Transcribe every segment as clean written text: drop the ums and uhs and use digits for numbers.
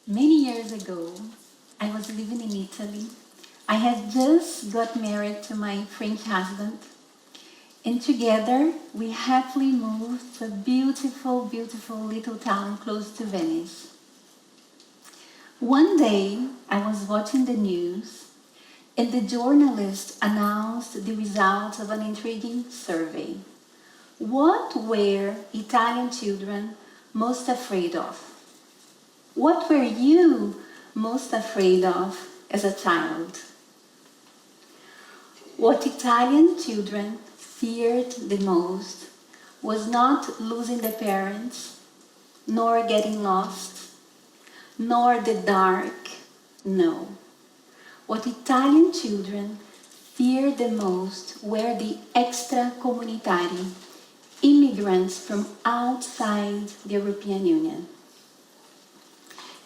Many years ago, I was living in Italy. I had just got married to my French husband, and together we happily moved to a beautiful, beautiful little town close to Venice. One day, I was watching the news, and the journalist announced the results of an intriguing survey. What were Italian children most afraid of? What were you most afraid of as a child? What Italian children feared the most was not losing their parents, nor getting lost, nor the dark. No. What Italian children feared the most were the extracomunitari, immigrants from outside the European Union.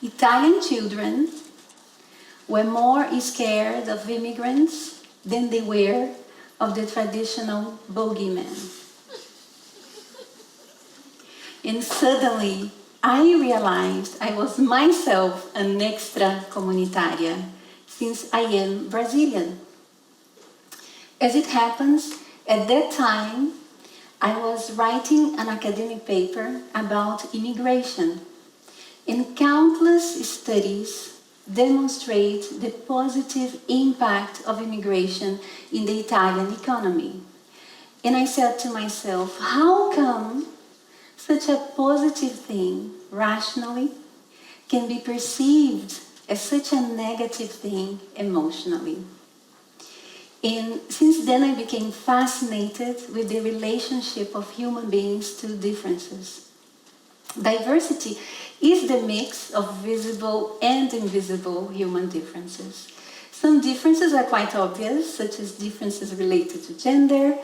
Italian children were more scared of immigrants than they were of the traditional bogeyman. And suddenly, I realized I was myself an extracomunitaria, since I am Brazilian. As it happens, at that time, I was writing an academic paper about immigration, and countless studies demonstrate the positive impact of immigration in the Italian economy. And I said to myself, how come such a positive thing, rationally, can be perceived as such a negative thing emotionally? And since then I became fascinated with the relationship of human beings to differences. Diversity is the mix of visible and invisible human differences. Some differences are quite obvious, such as differences related to gender,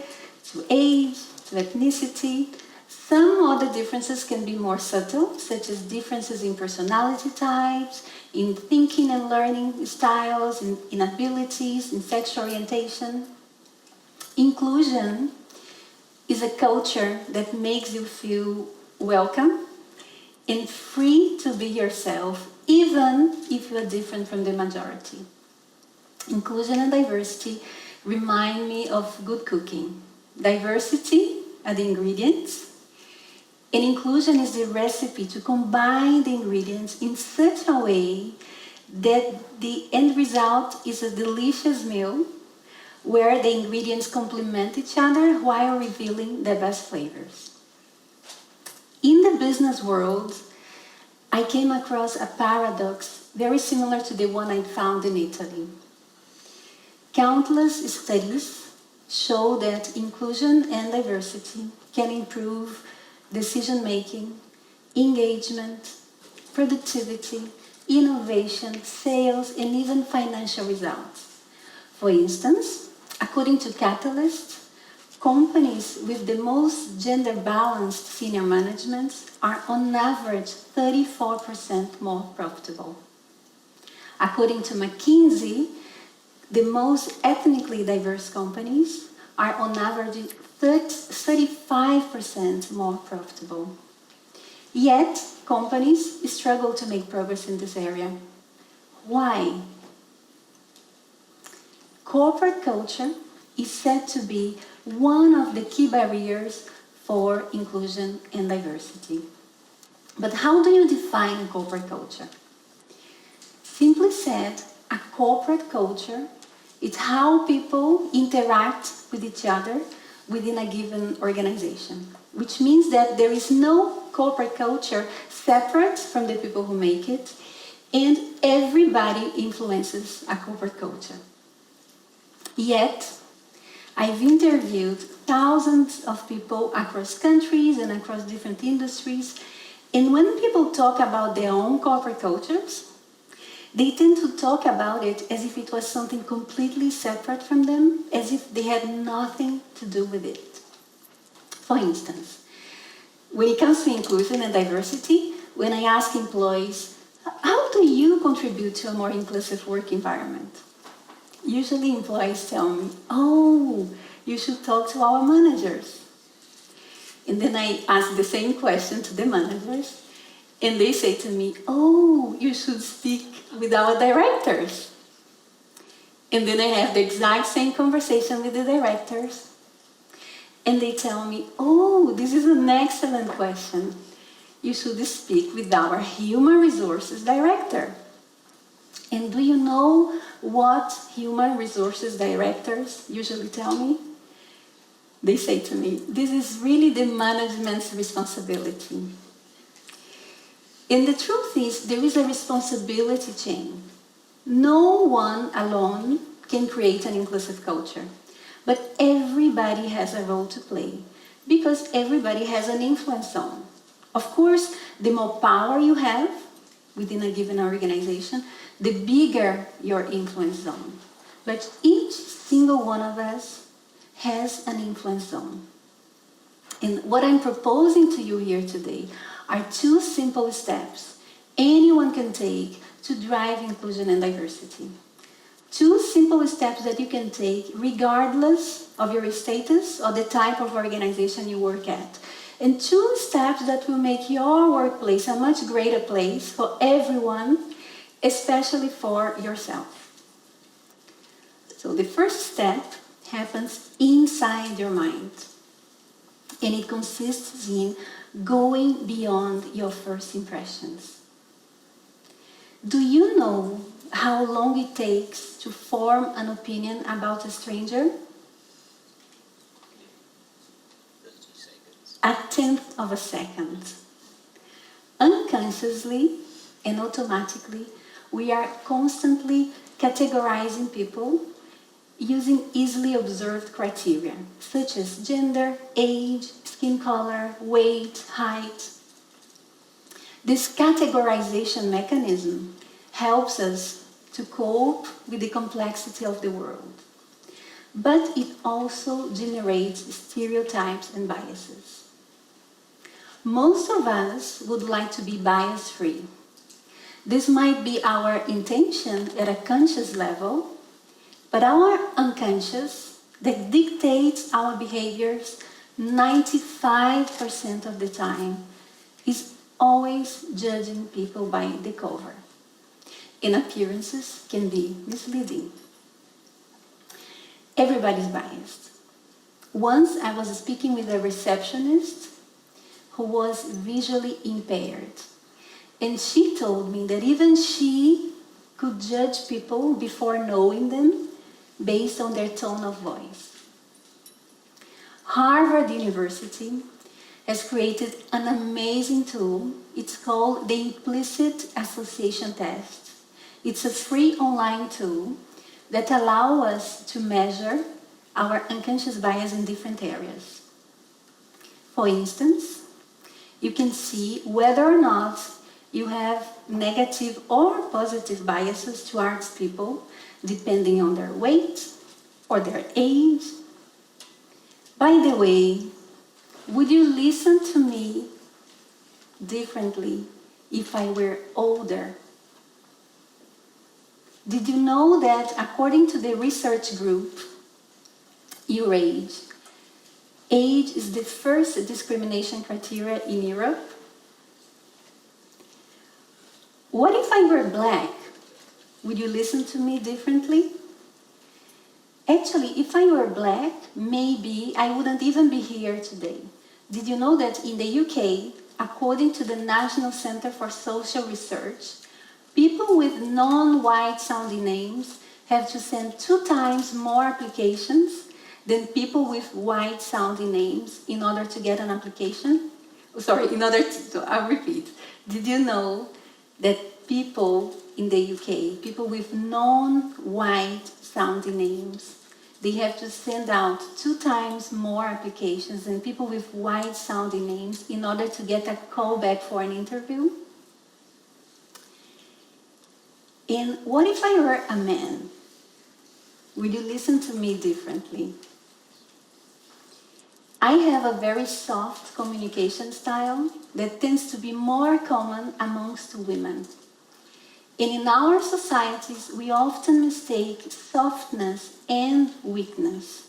to age, to ethnicity. Some other differences can be more subtle, such as differences in personality types, in thinking and learning styles, in abilities, in sexual orientation. Inclusion is a culture that makes you feel welcome and free to be yourself, even if you are different from the majority. Inclusion and diversity remind me of good cooking. Diversity are the ingredients, and inclusion is the recipe to combine the ingredients in such a way that the end result is a delicious meal where the ingredients complement each other while revealing the best flavors. In the business world, I came across a paradox very similar to the one I found in Italy. Countless studies show that inclusion and diversity can improve decision-making, engagement, productivity, innovation, sales, and even financial results. For instance, according to Catalyst, companies with the most gender-balanced senior management are on average 34% more profitable. According to McKinsey, the most ethnically diverse companies are on average 35% more profitable. Yet, companies struggle to make progress in this area. Why? Corporate culture is said to be one of the key barriers for inclusion and diversity. But how do you define a corporate culture? Simply said, a corporate culture is how people interact with each other within a given organization, which means that there is no corporate culture separate from the people who make it, and everybody influences a corporate culture. Yet, I've interviewed thousands of people across countries and across different industries, and when people talk about their own corporate cultures, they tend to talk about it as if it was something completely separate from them, as if they had nothing to do with it. For instance, when it comes to inclusion and diversity, when I ask employees, how do you contribute to a more inclusive work environment? Usually employees tell me, oh, you should talk to our managers. And then I ask the same question to the managers, And they say to me, oh, you should speak with our directors. And then I have the exact same conversation with the directors. And they tell me, oh, this is an excellent question. You should speak with our human resources director. And do you know what human resources directors usually tell me? They say to me, this is really the management's responsibility. And the truth is, there is a responsibility chain. No one alone can create an inclusive culture, but everybody has a role to play because everybody has an influence zone. Of course, the more power you have within a given organization, the bigger your influence zone. But each single one of us has an influence zone. And what I'm proposing to you here today are 2 simple steps anyone can take to drive inclusion and diversity. 2 simple steps that you can take regardless of your status or the type of organization you work at. And 2 steps that will make your workplace a much greater place for everyone, especially for yourself. So the first step happens inside your mind. And it consists in going beyond your first impressions. Do you know how long it takes to form an opinion about a stranger? 1/10 of a second. Unconsciously and automatically, we are constantly categorizing people using easily observed criteria, such as gender, age, skin color, weight, height. This categorization mechanism helps us to cope with the complexity of the world, but it also generates stereotypes and biases. Most of us would like to be bias-free. This might be our intention at a conscious level, but our unconscious that dictates our behaviors 95% of the time is always judging people by the cover. And appearances can be misleading. Everybody's biased. Once I was speaking with a receptionist who was visually impaired, and she told me that even she could judge people before knowing them based on their tone of voice. Harvard University has created an amazing tool. It's called the Implicit Association Test. It's a free online tool that allows us to measure our unconscious bias in different areas. For instance, you can see whether or not you have negative or positive biases towards people depending on their weight or their age. By the way, would you listen to me differently if I were older? Did you know that according to the research group, your age is the first discrimination criteria in Europe? What if I were black? Would you listen to me differently? Actually, if I were black, maybe I wouldn't even be here today. Did you know that in the UK, according to the National Center for Social Research, people with non-white sounding names have to send 2 times more applications than people with white sounding names in order to get an application? I'll repeat. Did you know that people in the UK, people with non-white sounding names, they have to send out 2 times more applications than people with white sounding names in order to get a call back for an interview? And what if I were a man? Would you listen to me differently? I have a very soft communication style that tends to be more common amongst women. And in our societies, we often mistake softness and weakness.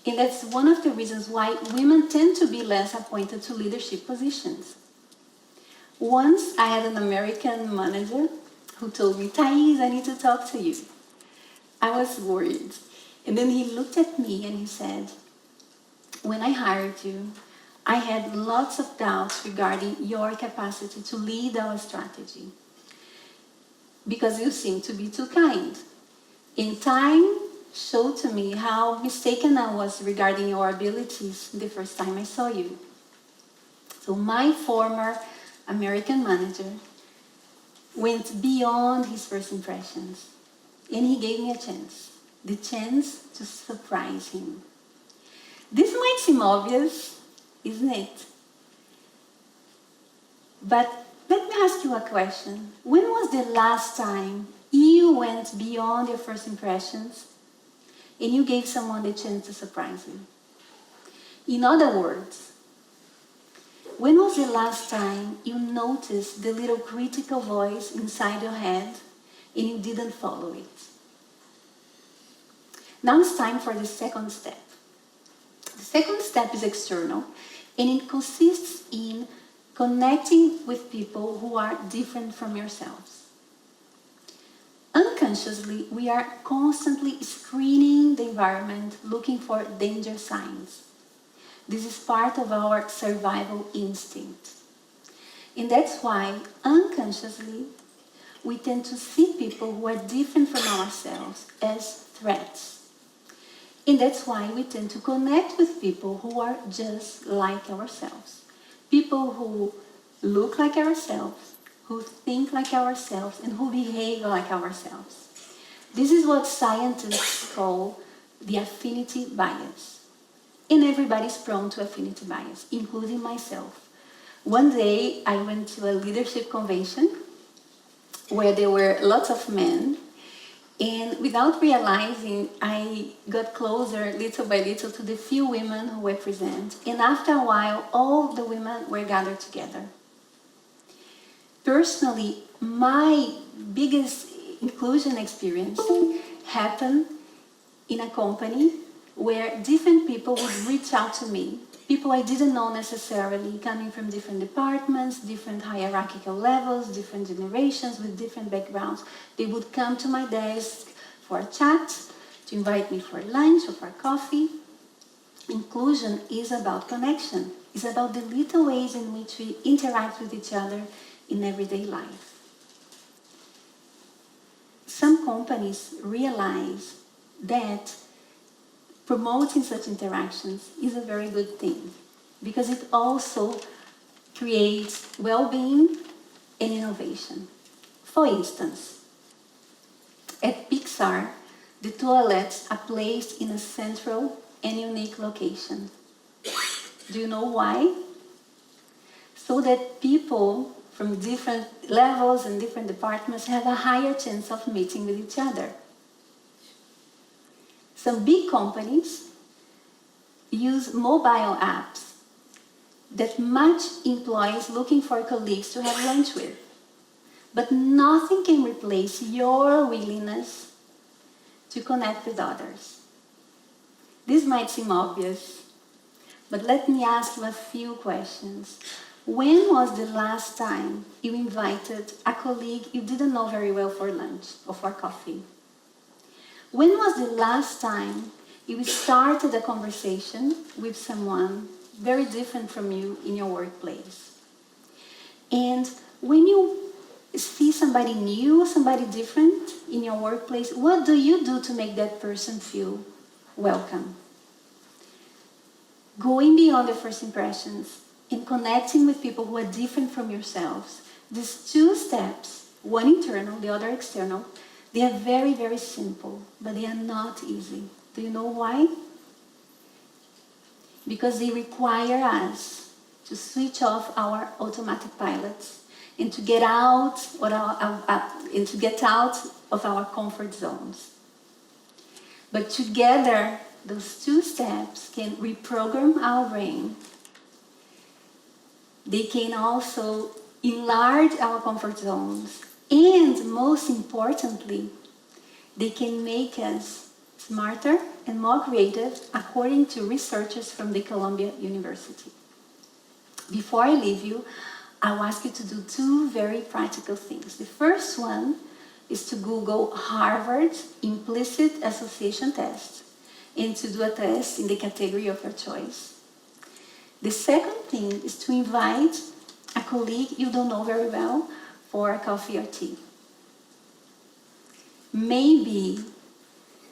And that's one of the reasons why women tend to be less appointed to leadership positions. Once I had an American manager who told me, "Thais, I need to talk to you." I was worried. And then he looked at me and he said, "When I hired you, I had lots of doubts regarding your capacity to lead our strategy because you seem to be too kind. In time showed to me how mistaken I was regarding your abilities the first time I saw you." So my former American manager went beyond his first impressions, and he gave me a chance, the chance to surprise him. This might seem obvious, isn't it? But let me ask you a question. When was the last time you went beyond your first impressions and you gave someone the chance to surprise you? In other words, when was the last time you noticed the little critical voice inside your head and you didn't follow it? Now it's time for the second step. The second step is external, and it consists in connecting with people who are different from yourselves. Unconsciously, we are constantly screening the environment, looking for danger signs. This is part of our survival instinct. And that's why, unconsciously, we tend to see people who are different from ourselves as threats. And that's why we tend to connect with people who are just like ourselves. People who look like ourselves, who think like ourselves, and who behave like ourselves. This is what scientists call the affinity bias. And everybody's prone to affinity bias, including myself. One day I went to a leadership convention where there were lots of men, and without realizing, I got closer little by little to the few women who were present. And after a while, all the women were gathered together. Personally, my biggest inclusion experience happened in a company where different people would reach out to me, people I didn't know necessarily, coming from different departments, different hierarchical levels, different generations with different backgrounds. They would come to my desk for a chat, to invite me for lunch or for coffee. Inclusion is about connection. It's about the little ways in which we interact with each other in everyday life. Some companies realize that promoting such interactions is a very good thing because it also creates well-being and innovation. For instance, at Pixar, the toilets are placed in a central and unique location. Do you know why? So that people from different levels and different departments have a higher chance of meeting with each other. Some big companies use mobile apps that match employees looking for colleagues to have lunch with. But nothing can replace your willingness to connect with others. This might seem obvious, but let me ask you a few questions. When was the last time you invited a colleague you didn't know very well for lunch or for coffee? When was the last time you started a conversation with someone very different from you in your workplace? And when you see somebody new, somebody different in your workplace, what do you do to make that person feel welcome? Going beyond the first impressions and connecting with people who are different from yourselves, these two steps, one internal, the other external, they are very, very simple, but they are not easy. Do you know why? Because they require us to switch off our automatic pilots and to get out of our comfort zones. But together, those two steps can reprogram our brain. They can also enlarge our comfort zones. And most importantly, they can make us smarter and more creative, according to researchers from the Columbia University. Before I leave you, I'll ask you to do two very practical things. The first one is to Google Harvard Implicit Association Test and to do a test in the category of your choice. The second thing is to invite a colleague you don't know very well for a coffee or tea. Maybe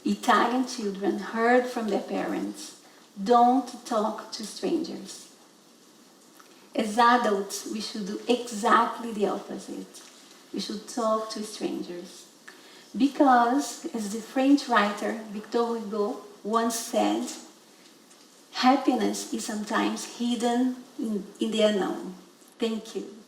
Italian children heard from their parents, don't talk to strangers. As adults, we should do exactly the opposite. We should talk to strangers. Because, as the French writer Victor Hugo once said, happiness is sometimes hidden in the unknown. Thank you.